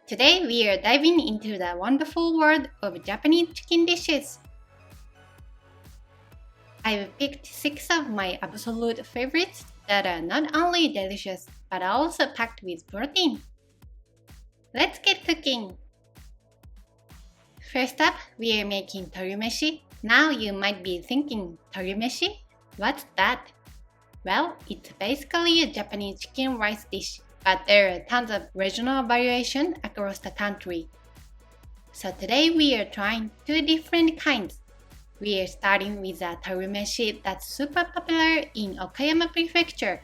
Today we are diving into the wonderful world of Japanese chicken dishes. I've picked 6 of my absolute favorites that are not only delicious but also packed with protein. Let's get cooking! First up, we are making torimeshi. Now you might be thinking, torimeshi? What's that? Well, it's basically a Japanese chicken rice dish, but there are tons of regional variation across the country. So today we are trying 2 different kinds. We are starting with a torimeshi that's super popular in Okayama Prefecture.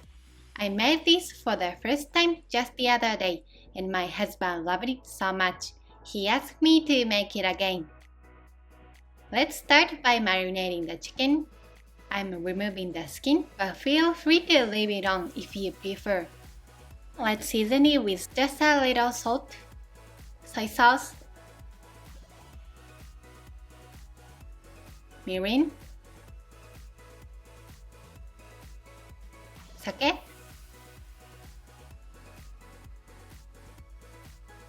I made this for the first time just the other day, and my husband loved it so much. He asked me to make it again. Let's start by marinating the chicken. I'm removing the skin, but feel free to leave it on if you prefer. Let's season it with just a little salt, soy sauce, mirin, sake,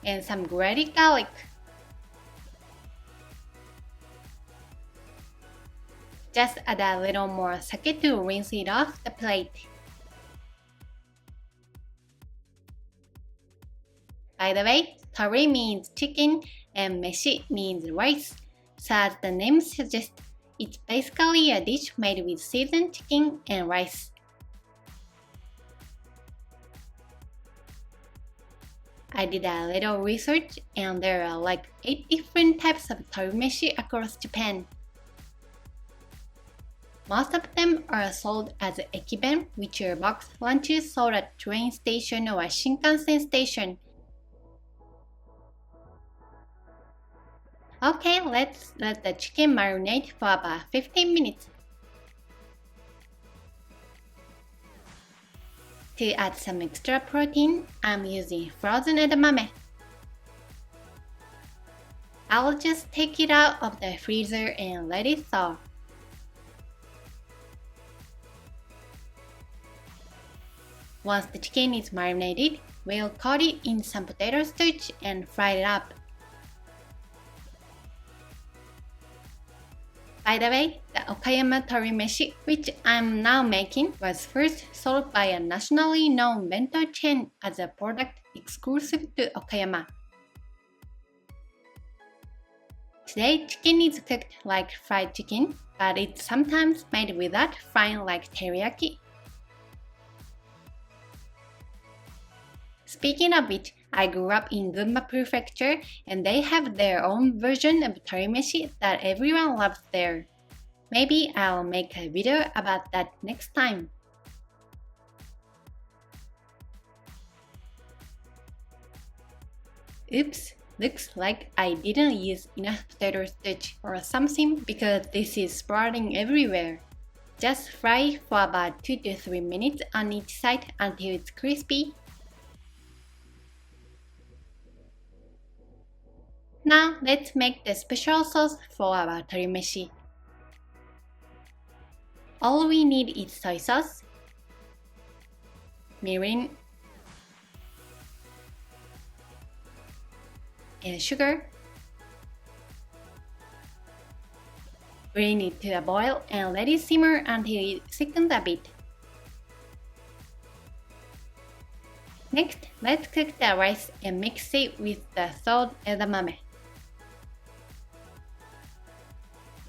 and some grated garlic. Just add a little more sake to rinse it off the plate. By the way, tori means chicken and meshi means rice, so as the name suggests, it's basically a dish made with seasoned chicken and rice. I did a little research and there are like 8 different types of torimeshi across Japan. Most of them are sold as ekiben, which are box lunches sold at train station or Shinkansen station. Okay, let's let the chicken marinate for about 15 minutes. To add some extra protein, I'm using frozen edamame. I'll just take it out of the freezer and let it thaw. Once the chicken is marinated, we'll coat it in some potato starch and fry it up. By the way, the Okayama Torimeshi, which I'm now making, was first sold by a nationally known bento chain as a product exclusive to Okayama. Today, chicken is cooked like fried chicken, but it's sometimes made without frying like teriyaki. Speaking of which, I grew up in Gunma Prefecture and they have their own version of torimeshi that everyone loves there. Maybe I'll make a video about that next time. Oops, looks like I didn't use enough potato starch or something because this is sprouting everywhere. Just fry for about 2 to 3 minutes on each side until it's crispy. Now let's make the special sauce for our torimeshi. All we need is soy sauce, mirin, and sugar. Bring it to a boil and let it simmer until it thickens a bit. Next, let's cook the rice and mix it with the thawed edamame.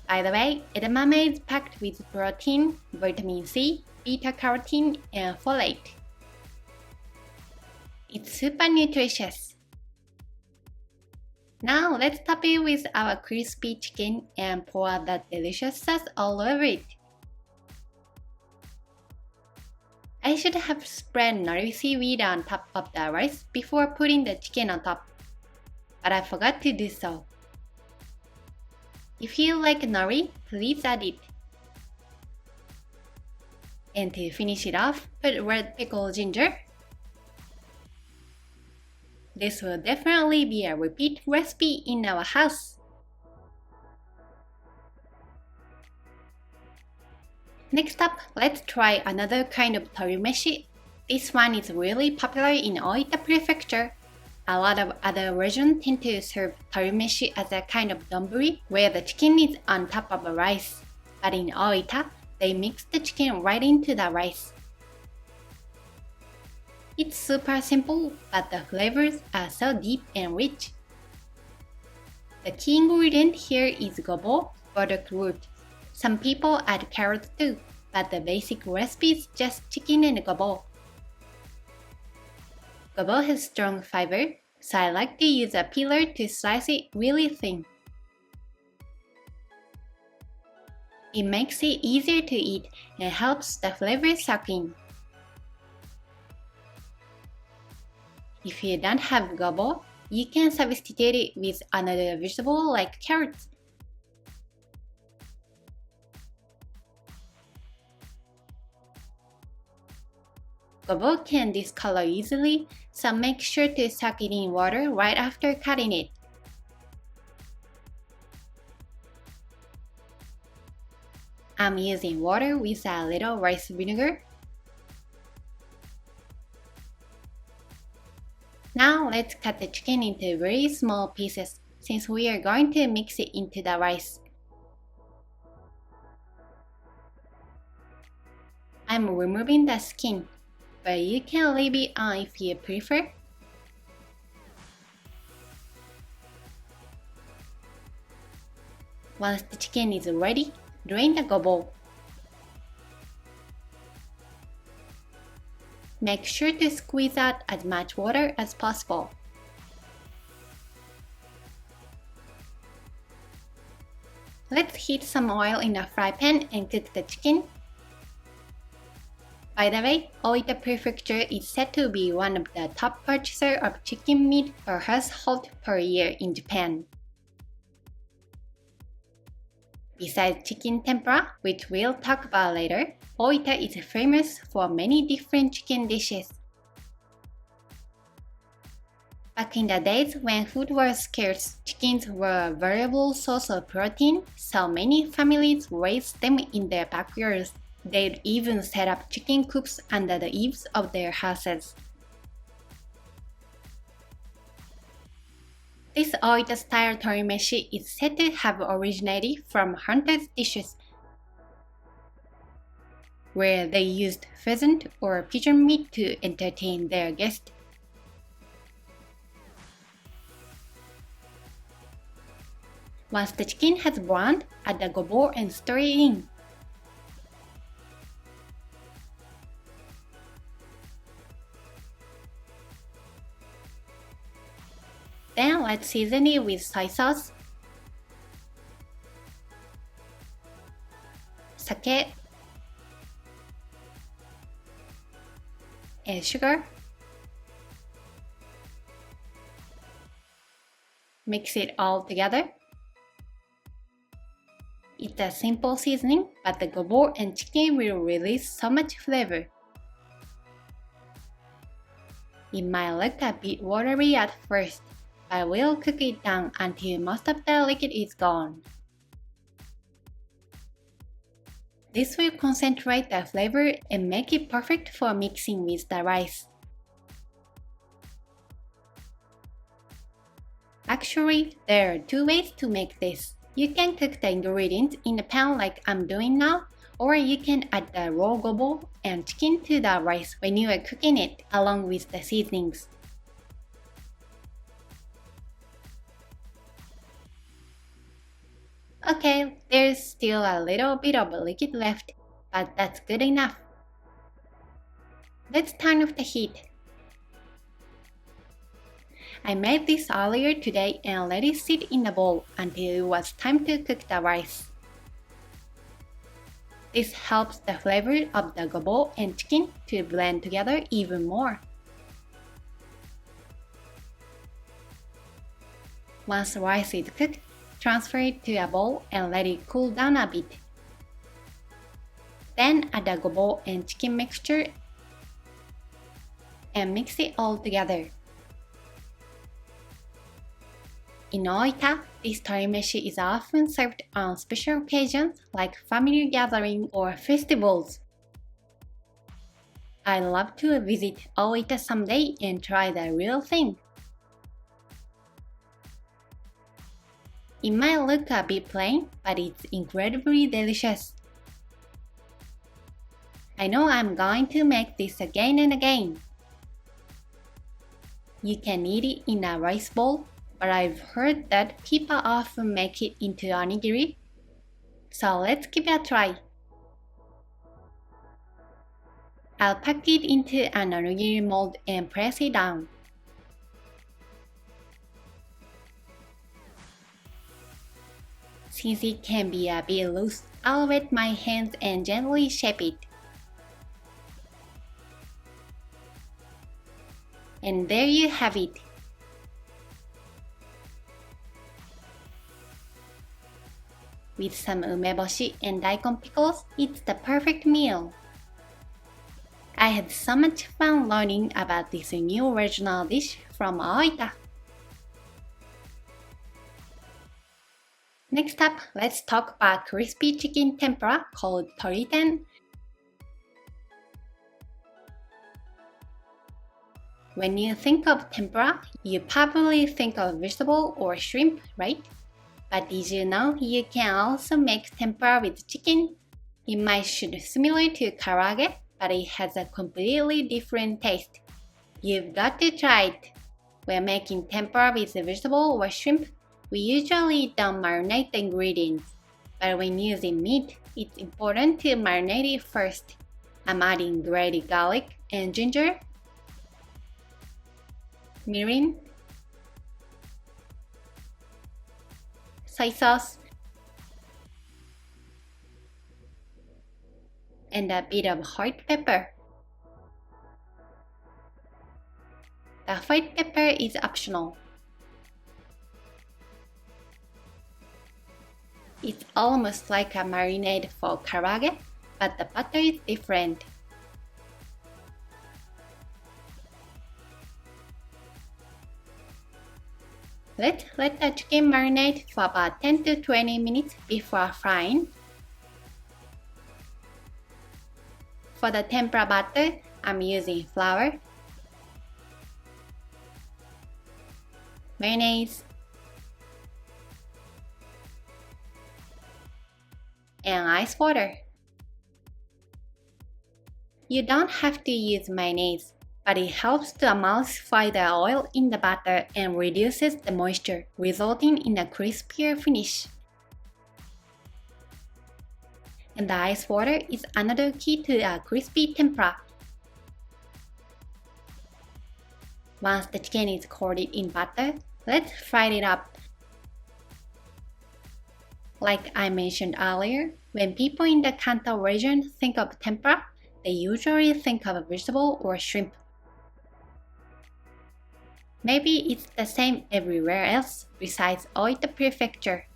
By the way, edamame is packed with protein, vitamin C, beta-carotene, and folate. It's super nutritious. Now let's top it with our crispy chicken and pour that delicious sauce all over it. I should have spread nori seaweed on top of the rice before putting the chicken on top, but I forgot to do so. If you like nori, please add it. And to finish it off, put red pickled ginger. This will definitely be a repeat recipe in our house. Next up, let's try another kind of torimeshi. This one is really popular in Oita Prefecture. A lot of other regions tend to serve torimeshi as a kind of donburi where the chicken is on top of the rice. But in Oita, they mix the chicken right into the rice. It's super simple, but the flavors are so deep and rich. The key ingredient here is gobo, burdock root. Some people add carrots too, but the basic recipe is just chicken and gobo. Gobo has strong fiber, so I like to use a peeler to slice it really thin. It makes it easier to eat and helps the flavor soak in. If you don't have gobo, you can substitute it with another vegetable like carrots. Gobo can discolor easily, so make sure to soak it in water right after cutting it. I'm using water with a little rice vinegar. Now let's cut the chicken into very small pieces since we are going to mix it into the rice. I'm removing the skin, but you can leave it on if you prefer. Once the chicken is ready, drain the gobo. Make sure to squeeze out as much water as possible. Let's heat some oil in a fry pan and cook the chicken. By the way, Oita Prefecture is said to be one of the top purchasers of chicken meat per household per year in Japan. Besides chicken tempura, which we'll talk about later, Oita is famous for many different chicken dishes. Back in the days when food was scarce, chickens were a valuable source of protein, so many families raised them in their backyards. They'd even set up chicken coops under the eaves of their houses. This Oita-style Torimeshi is said to have originated from hunters' dishes, where they used pheasant or pigeon meat to entertain their guests. Once the chicken has browned, add the gobo and stir it in. Then let's season it with soy sauce, sake, and sugar. Mix it all together. It's a simple seasoning, but the gobo and chicken will release so much flavor. It might look a bit watery at first, but we'll cook it down until most of the liquid is gone. This will concentrate the flavor and make it perfect for mixing with the rice. Actually, there are two ways to make this. You can cook the ingredients in a pan like I'm doing now, or you can add the raw gobo and chicken to the rice when you are cooking it along with the seasonings. Okay, there's still a little bit of liquid left, but that's good enough. Let's turn off the heat. I made this earlier today and let it sit in the bowl until it was time to cook the rice. This helps the flavor of the gobo and chicken to blend together even more. Once the rice is cooked, transfer it to a bowl and let it cool down a bit. Then add the gobo and chicken mixture and mix it all together. In Oita, this torimeshi is often served on special occasions like family gatherings or festivals. I'd love to visit Oita someday and try the real thing. It might look a bit plain, but it's incredibly delicious. I know I'm going to make this again and again. You can eat it in a rice bowl, but I've heard that people often make it into onigiri. So let's give it a try. I'll pack it into an onigiri mold and press it down. Since it can be a bit loose, I'll wet my hands and gently shape it. And there you have it. With some umeboshi and daikon pickles, it's the perfect meal. I had so much fun learning about this new original dish from Oita. Next up, let's talk about crispy chicken tempura called Toriten. When you think of tempura, you probably think of vegetable or shrimp, right? But did you know you can also make tempura with chicken? It might shoot similar to karaage, but it has a completely different taste. You've got to try it. When making tempura with vegetable or shrimp, we usually don't marinate the ingredients, but when using meat, it's important to marinate it first. I'm adding grated garlic and ginger, mirin, soy sauce, and a bit of white pepper. The white pepper is optional. It's almost like a marinade for karaage, but the butter is different. Let's let the chicken marinate for about 10 to 20 minutes before frying. For the tempura batter, I'm using flour, mayonnaise, and ice water. You don't have to use mayonnaise, but it helps to emulsify the oil in the batter and reduces the moisture, resulting in a crispier finish. And the ice water is another key to a crispy tempura. Once the chicken is coated in butter, let's fry it up. Like I mentioned earlier, when people in the Kanto region think of tempura, they usually think of vegetable or shrimp. Maybe it's the same everywhere else besides Oita Prefecture.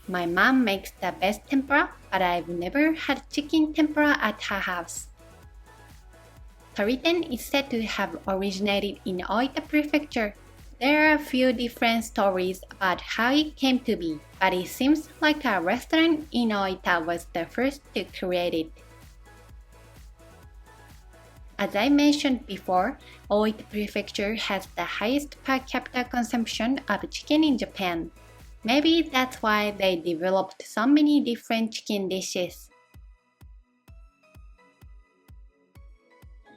My mom makes the best tempura, but I've never had chicken tempura at her house. Toriten is said to have originated in Oita Prefecture. There are a few different stories about how it came to be, but it seems like a restaurant in Oita was the first to create it. As I mentioned before, Oita Prefecture has the highest per capita consumption of chicken in Japan. Maybe that's why they developed so many different chicken dishes.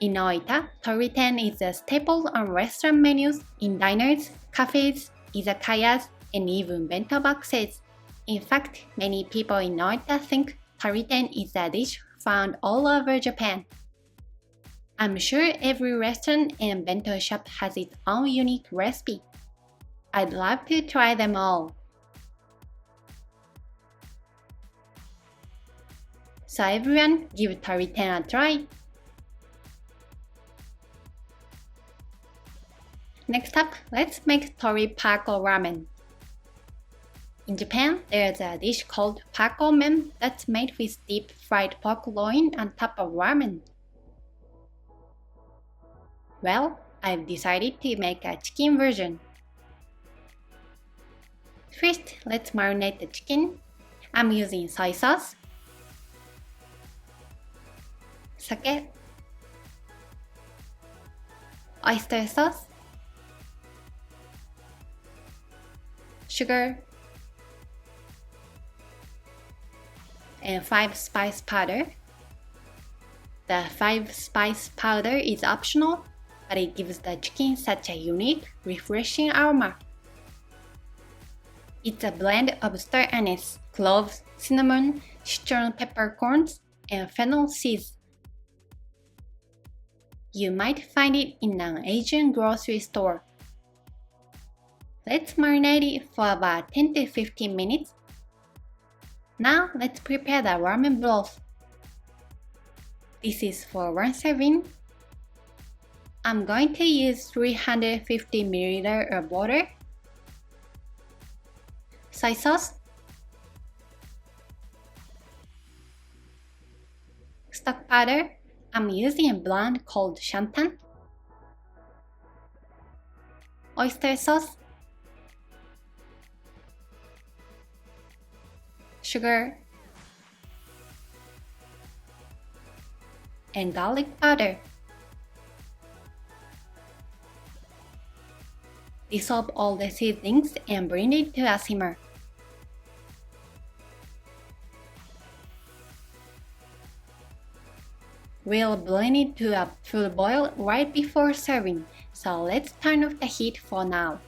In Oita, Toriten is a staple on restaurant menus in diners, cafes, izakayas, and even bento boxes. In fact, many people in Oita think Toriten is a dish found all over Japan. I'm sure every restaurant and bento shop has its own unique recipe. I'd love to try them all. So everyone, give Toriten a try! Next up, let's make Tori Pako Ramen. In Japan, there's a dish called Pako Men that's made with deep fried pork loin on top of ramen. Well, I've decided to make a chicken version. First, let's marinate the chicken. I'm using soy sauce, sake, oyster sauce, sugar, and 5 spice powder. The 5 spice powder is optional, but it gives the chicken such a unique, refreshing aroma. It's a blend of star anise, cloves, cinnamon, citron peppercorns, and fennel seeds. You might find it in an Asian grocery store. Let's marinate it for about 10 to 15 minutes. Now let's prepare the ramen broth. This is for 1 serving. I'm going to use 350 ml of water, soy sauce, stock powder. I'm using a blend called shantan, oyster sauce, sugar, and garlic powder. Dissolve all the seasonings and bring it to a simmer. We'll blend it to a full boil right before serving, so let's turn off the heat for now.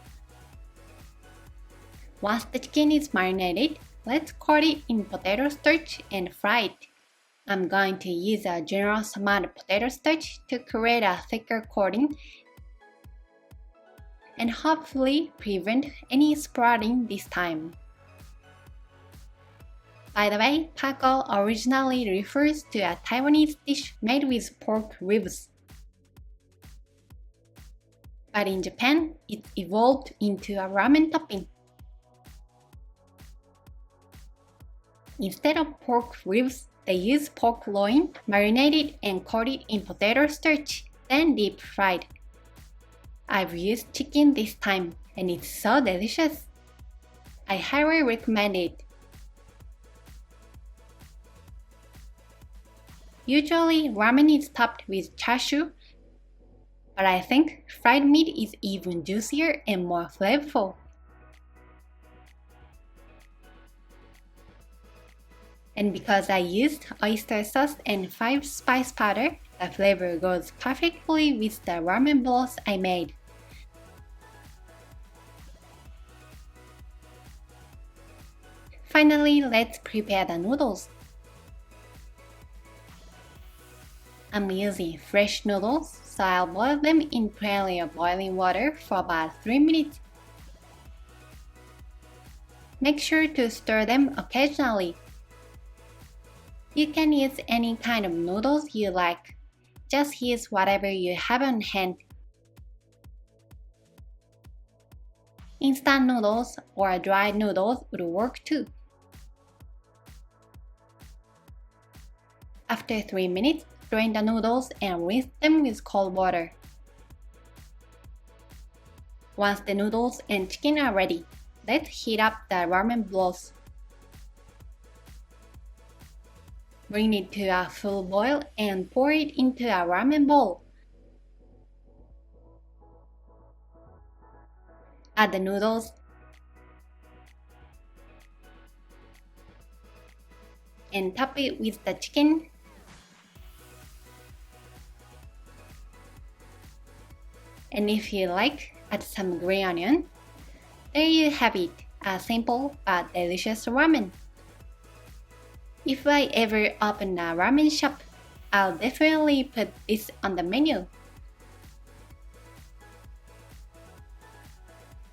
Once the chicken is marinated, let's coat it in potato starch and fry it. I'm going to use a generous amount of potato starch to create a thicker coating and hopefully prevent any sprouting this time. By the way, pickle originally refers to a Taiwanese dish made with pork ribs. But in Japan, it evolved into a ramen topping. Instead of pork ribs, they use pork loin, marinated and coated in potato starch, then deep fried. I've used chicken this time, and it's so delicious. I highly recommend it. Usually, ramen is topped with chashu, but I think fried meat is even juicier and more flavorful. And because I used oyster sauce and 5 spice powder, the flavor goes perfectly with the ramen broth I made. Finally, let's prepare the noodles. I'm using fresh noodles, so I'll boil them in plenty of boiling water for about 3 minutes. Make sure to stir them occasionally. You can use any kind of noodles you like. Just use whatever you have on hand. Instant noodles or dried noodles would work too. After 3 minutes, drain the noodles and rinse them with cold water. Once the noodles and chicken are ready, let's heat up the ramen broth. Bring it to a full boil and pour it into a ramen bowl. Add the noodles and top it with the chicken. And if you like, add some green onion. There you have it, a simple but delicious ramen. If I ever open a ramen shop, I'll definitely put this on the menu.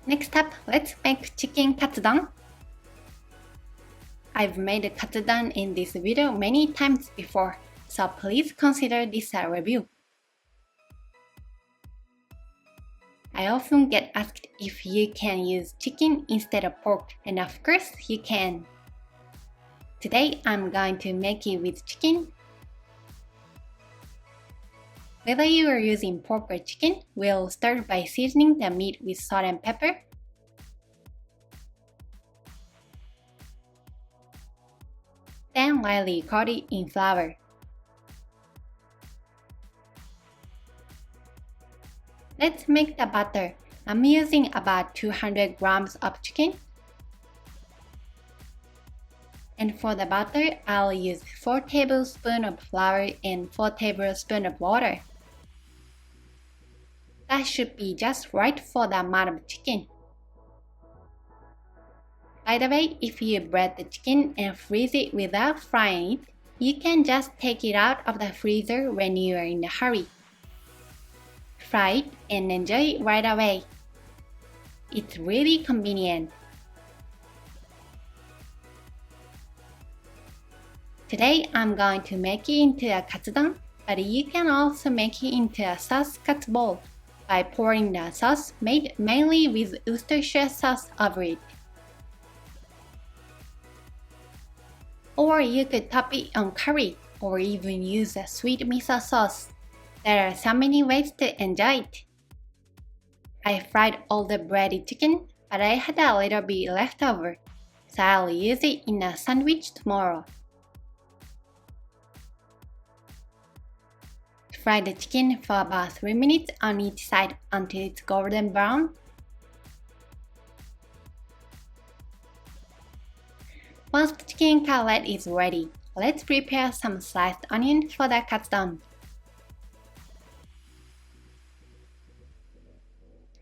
Next up, let's make chicken Katsudon. I've made a Katsudon in this video many times before, so please consider this a review. I often get asked if you can use chicken instead of pork, and of course you can. Today I'm going to make it with chicken. Whether you are using pork or chicken, we'll start by seasoning the meat with salt and pepper. Then lightly coat it in flour. Let's make the batter. I'm using about 200 grams of chicken, And for the butter, I'll use 4 tablespoons of flour and 4 tablespoons of water. That should be just right for the amount of chicken. By the way, if you bread the chicken and freeze it without frying it, you can just take it out of the freezer when you are in a hurry. Fry it and enjoy it right away. It's really convenient. Today I'm going to make it into a Katsudon, but you can also make it into a sauce katsu bowl by pouring the sauce made mainly with Worcestershire sauce over it. Or you could top it on curry, or even use a sweet miso sauce. There are so many ways to enjoy it. I fried all the breaded chicken, but I had a little bit left over, so I'll use it in a sandwich tomorrow. Fry the chicken for about 3 minutes on each side until it's golden brown. Once the chicken cutlet is ready, let's prepare some sliced onion for the katsudon.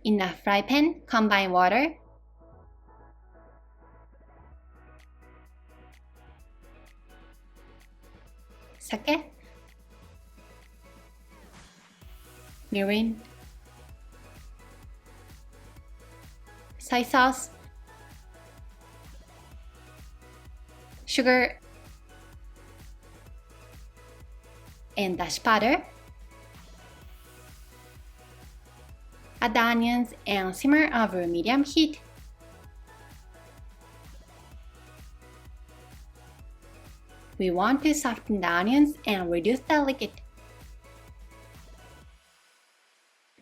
In a fry pan, combine water, sake, mirin, soy sauce, sugar, and dashi powder. Add the onions and simmer over medium heat. We want to soften the onions and reduce the liquid.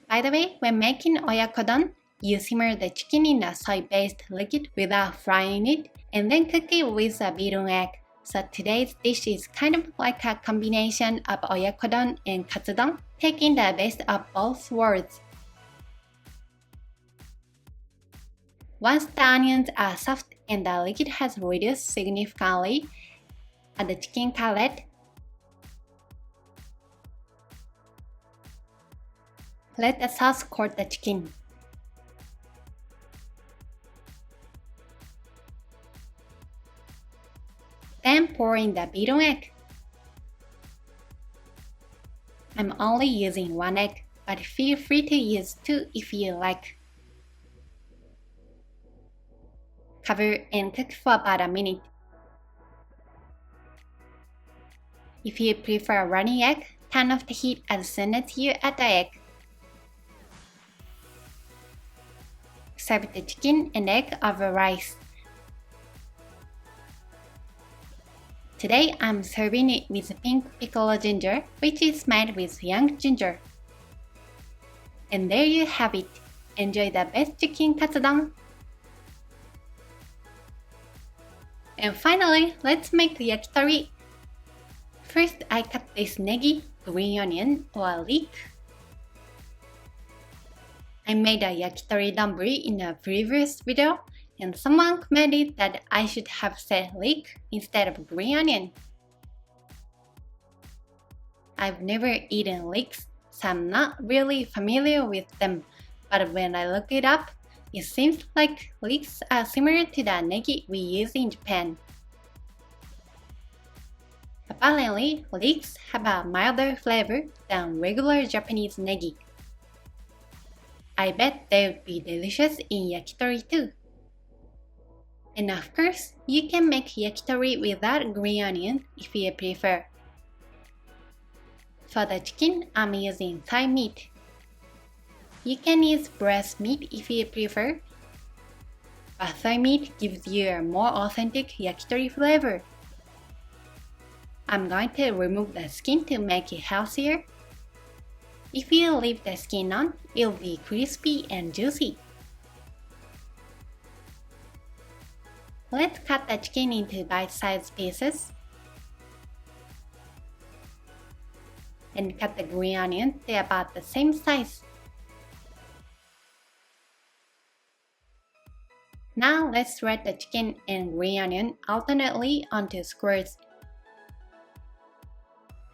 By the way, when making oyakodon, you simmer the chicken in a soy-based liquid without frying it, and then cook it with a beaten egg. So today's dish is kind of like a combination of oyakodon and katsudon, taking the best of both worlds. Once the onions are soft and the liquid has reduced significantly, add the chicken cutlet. Let the sauce coat the chicken. Then pour in the beaten egg. I'm only using 1 egg, but feel free to use 2 if you like. Cover and cook for about a minute. If you prefer runny egg, turn off the heat as soon as you add the egg. Serve the chicken and egg over rice. Today I'm serving it with pink piccolo ginger, which is made with young ginger. And there you have it. Enjoy the best chicken katsudon. And finally, let's make the yakitori. First, I cut this negi, green onion, or leek. I made a yakitori donburi in a previous video, and someone commented that I should have said leek instead of green onion. I've never eaten leeks, so I'm not really familiar with them, but when I look it up, it seems like leeks are similar to the negi we use in Japan. Apparently, leeks have a milder flavor than regular Japanese negi. I bet they would be delicious in yakitori too. And of course, you can make yakitori without green onion if you prefer. For the chicken, I'm using thigh meat. You can use breast meat if you prefer, but thigh meat gives you a more authentic yakitori flavor. I'm going to remove the skin to make it healthier. If you leave the skin on, it'll be crispy and juicy. Let's cut the chicken into bite-sized pieces. And cut the green onion to about the same size. Now let's shred the chicken and green onion alternately onto squares.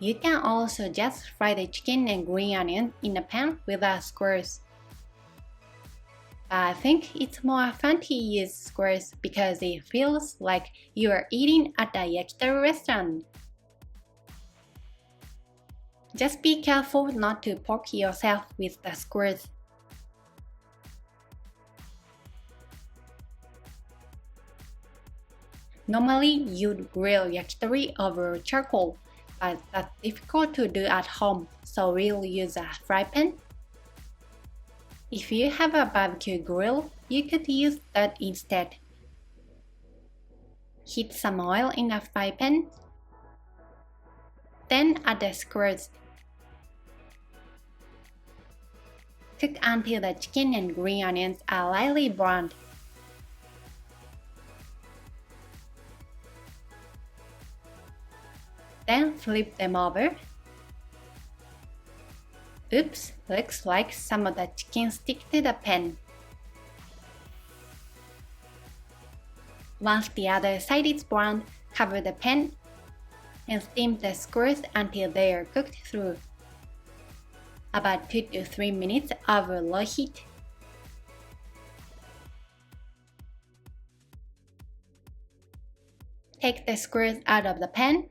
You can also just fry the chicken and green onion in a pan without squares. I think it's more fun to use squares because it feels like you are eating at a yakitori restaurant. Just be careful not to poke yourself with the squares. Normally, you'd grill yakitori over charcoal, but that's difficult to do at home, so we'll use a fry pan. If you have a barbecue grill, you could use that instead. Heat some oil in a fry pan. Then add the squares. Cook until the chicken and green onions are lightly browned. Then flip them over. Oops, looks like some of the chicken stick to the pan. Once the other side is browned, cover the pan and steam the squares until they are cooked through. About 2 to 3 minutes over low heat. Take the squares out of the pan.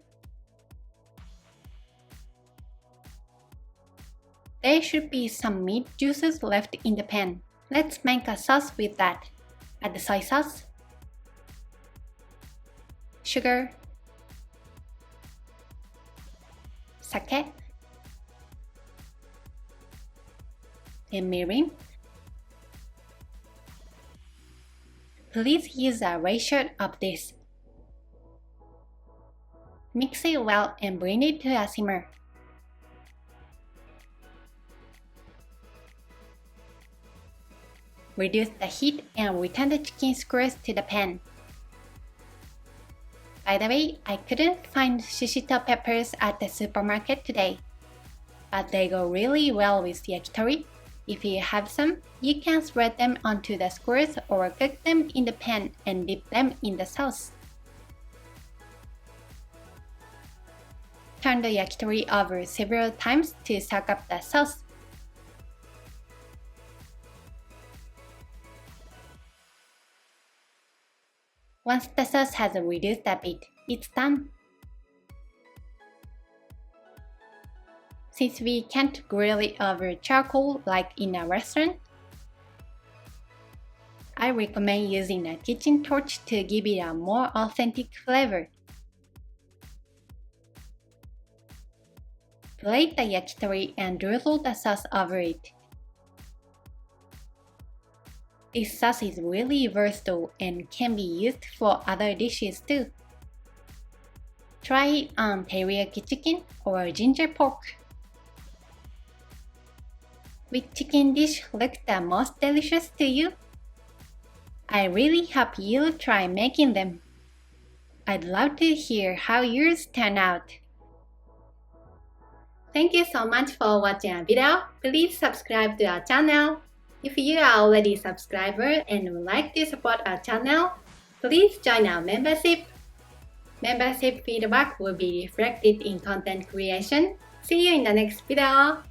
There should be some meat juices left in the pan. Let's make a sauce with that. Add soy sauce, sugar, sake, and mirin. Please use a ratio of this. Mix it well and bring it to a simmer. Reduce the heat and return the chicken squares to the pan. By the way, I couldn't find shishito peppers at the supermarket today, but they go really well with yakitori. If you have some, you can spread them onto the squares or cook them in the pan and dip them in the sauce. Turn the yakitori over several times to soak up the sauce. Once the sauce has reduced a bit, it's done. Since we can't grill it over charcoal like in a restaurant, I recommend using a kitchen torch to give it a more authentic flavor. Plate the yakitori and drizzle the sauce over it. This sauce is really versatile and can be used for other dishes too. Try it on teriyaki chicken or ginger pork. Which chicken dish looks the most delicious to you? I really hope you'll try making them. I'd love to hear how yours turn out. Thank you so much for watching our video. Please subscribe to our channel. If you are already a subscriber and would like to support our channel, please join our membership. Membership feedback will be reflected in content creation. See you in the next video.